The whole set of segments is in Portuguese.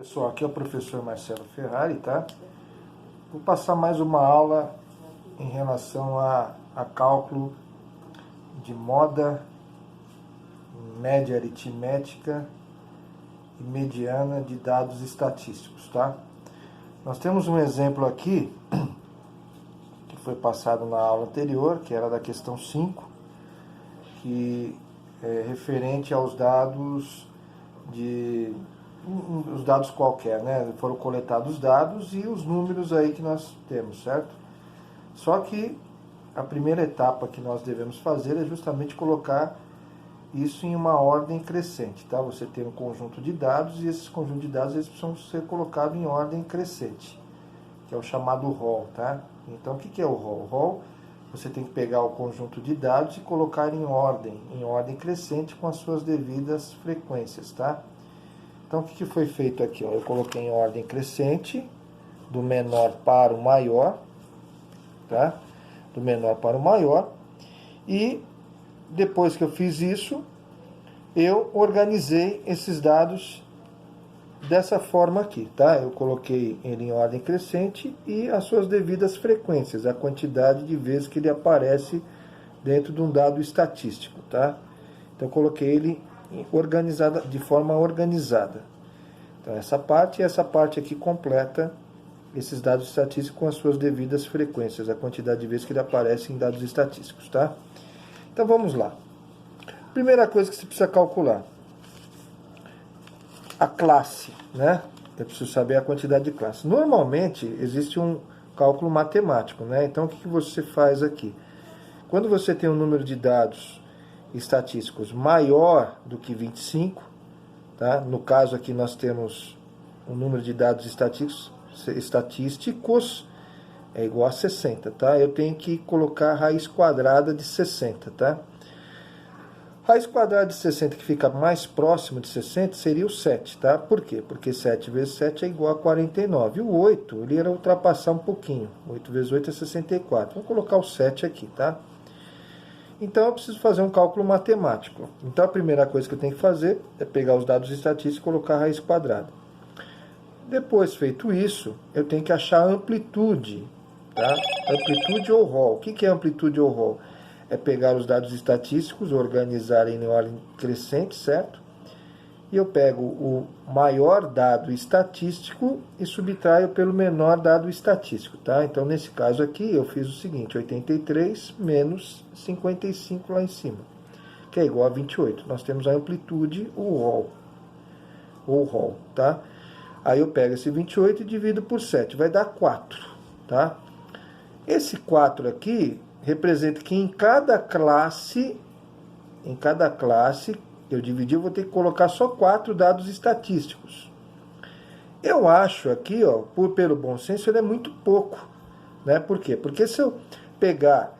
Pessoal, aqui é o professor Marcelo Ferrari, tá? Vou passar mais uma aula em relação a cálculo de moda, média aritmética e mediana de dados estatísticos, tá? Nós temos um exemplo aqui, que foi passado na aula anterior, que era da questão 5, que é referente aos dados os dados qualquer, né? Foram coletados os dados e os números aí que nós temos, certo? Só que a primeira etapa que nós devemos fazer é justamente colocar isso em uma ordem crescente, tá? Você tem um conjunto de dados e esses conjuntos de dados eles precisam ser colocados em ordem crescente, que é o chamado rol, tá? Então, o que é o rol? O rol, você tem que pegar o conjunto de dados e colocar em ordem crescente com as suas devidas frequências, tá? Então, o que foi feito aqui? Eu coloquei em ordem crescente, do menor para o maior, tá? Do menor para o maior. E, depois que eu fiz isso, eu organizei esses dados dessa forma aqui, tá? Eu coloquei ele em ordem crescente e as suas devidas frequências, a quantidade de vezes que ele aparece dentro de um dado estatístico, tá? Então, eu coloquei ele de forma organizada. Então, essa parte e essa parte aqui completa esses dados estatísticos com as suas devidas frequências, a quantidade de vezes que ele aparece em dados estatísticos, tá? Então, vamos lá. Primeira coisa que você precisa calcular, a classe, né? Eu preciso saber a quantidade de classes. Normalmente, existe um cálculo matemático, né? Então, o que você faz aqui? Quando você tem um número de dados estatísticos maior do que 25, tá? No caso aqui nós temos um número de dados estatísticos é igual a 60, tá? Eu tenho que colocar a raiz quadrada de 60, tá? Raiz quadrada de 60 que fica mais próximo de 60 seria o 7, tá? Por quê? Porque 7 vezes 7 é igual a 49. E o 8, ele ia ultrapassar um pouquinho. 8 vezes 8 é 64. Vamos colocar o 7 aqui, tá? Então, eu preciso fazer um cálculo matemático. Então, a primeira coisa que eu tenho que fazer é pegar os dados estatísticos e colocar a raiz quadrada. Depois, feito isso, eu tenho que achar a amplitude, tá? Amplitude ou rol. O que é amplitude ou rol? É pegar os dados estatísticos, organizar em ordem crescente, certo? E eu pego o maior dado estatístico e subtraio pelo menor dado estatístico, tá? Então, nesse caso aqui, eu fiz o seguinte, 83 menos 55 lá em cima, que é igual a 28. Nós temos a amplitude, o rol, tá? Aí eu pego esse 28 e divido por 7, vai dar 4, tá? Esse 4 aqui representa que em cada classe eu dividi, eu vou ter que colocar só 4 dados estatísticos. Eu acho aqui, ó, pelo bom senso, ele é muito pouco, né? Por quê? Porque se eu pegar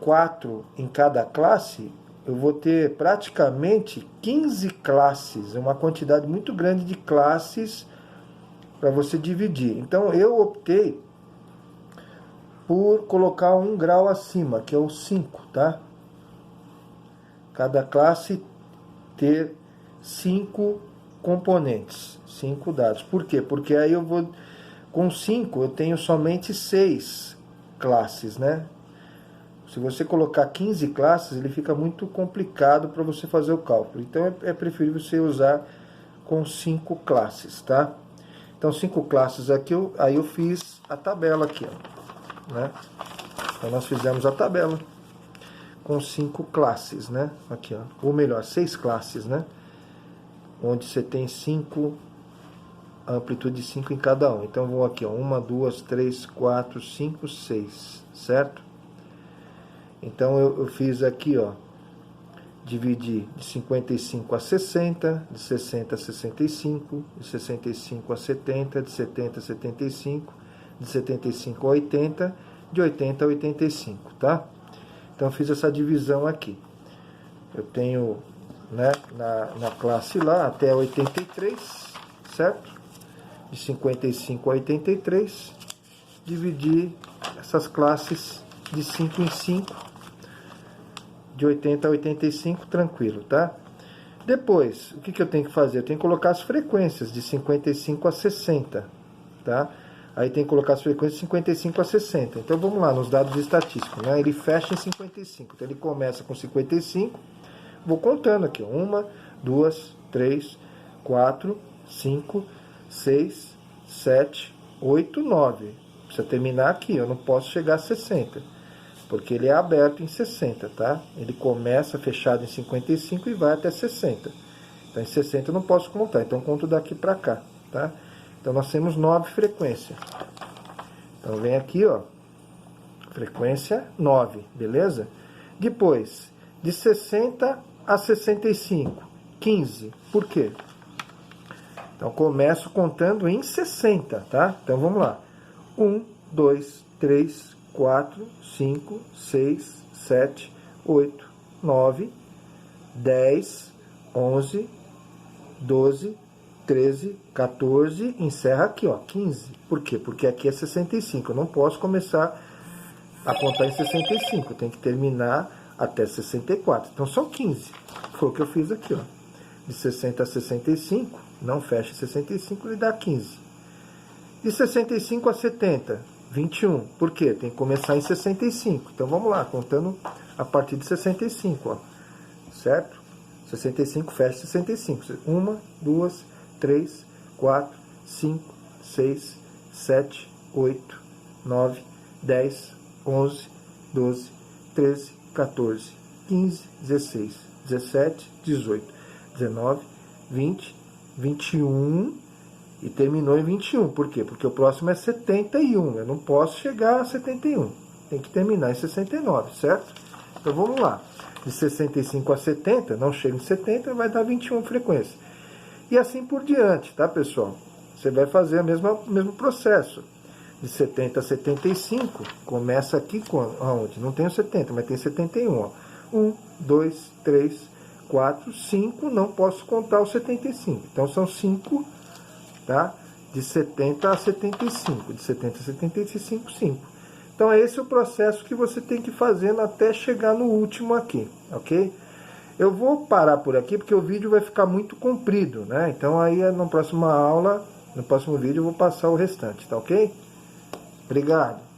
4 em cada classe, eu vou ter praticamente 15 classes, uma quantidade muito grande de classes para você dividir. Então, eu optei por colocar um grau acima, que é o 5, tá? Cada classe ter 5 componentes, 5 dados. Por quê? Porque aí eu vou, com 5, eu tenho somente 6 classes, né? Se você colocar 15 classes, ele fica muito complicado para você fazer o cálculo. Então, é preferível você usar com 5 classes, tá? Então, 5 classes aqui, aí eu fiz a tabela aqui, ó, né? Então, nós fizemos a tabela com 5 classes, né? Aqui, ó. Ou melhor, 6 classes, né? Onde você tem 5, a amplitude de 5 em cada um. Então, vou aqui, ó. 1, 2, 3, 4, 5, 6, certo? Então, eu fiz aqui, ó. Dividi de 55 a 60, de 60 a 65, de 65 a 70, de 70 a 75, de 75 a 80, de 80 a 85, tá? Então, eu fiz essa divisão aqui. Eu tenho, né, na classe lá até 83, certo? De 55 a 83, dividi essas classes de 5 em 5, de 80 a 85, tranquilo, tá? Depois, o que eu tenho que fazer? Eu tenho que colocar as frequências de 55 a 60, tá? Aí tem que colocar as frequências de 55 a 60. Então vamos lá, nos dados estatísticos, né? Ele fecha em 55. Então ele começa com 55. Vou contando aqui, ó. 1, 2, 3, 4, 5, 6, 7, 8, 9. Precisa terminar aqui, eu não posso chegar a 60. Porque ele é aberto em 60, tá? Ele começa fechado em 55 e vai até 60. Então, em 60 eu não posso contar, então eu conto daqui para cá, tá? Então, nós temos 9 frequências. Então, vem aqui, ó, frequência 9, beleza? Depois, de 60 a 65, 15. Por quê? Então, começo contando em 60, tá? Então, vamos lá. 1, 2, 3, 4, 5, 6, 7, 8, 9, 10, 11, 12, 13, 14, encerra aqui, ó, 15. Por quê? Porque aqui é 65. Eu não posso começar a contar em 65. Tem que terminar até 64. Então são 15. Foi o que eu fiz aqui, ó. De 60 a 65, não fecha 65, ele dá 15. De 65 a 70, 21. Por quê? Tem que começar em 65. Então vamos lá, contando a partir de 65, ó. Certo? 65 fecha 65. 1, 2, 3, 4, 5, 6, 7, 8, 9, 10, 11, 12, 13, 14, 15, 16, 17, 18, 19, 20, 21 e terminou em 21. Por quê? Porque o próximo é 71. Eu não posso chegar a 71. Tem que terminar em 69, certo? Então vamos lá. De 65 a 70, não chega em 70, vai dar 21 frequências. E assim por diante, tá, pessoal? Você vai fazer o mesmo processo. De 70 a 75, começa aqui aonde? Não tem o 70, mas tem 71. Ó. 1, 2, 3, 4, 5, não posso contar o 75. Então são 5, tá? De 70 a 75. De 70 a 75, 5. Então, esse é o processo que você tem que fazer até chegar no último aqui, ok? Eu vou parar por aqui porque o vídeo vai ficar muito comprido, né? Então, aí na próxima aula, no próximo vídeo, eu vou passar o restante, tá ok? Obrigado.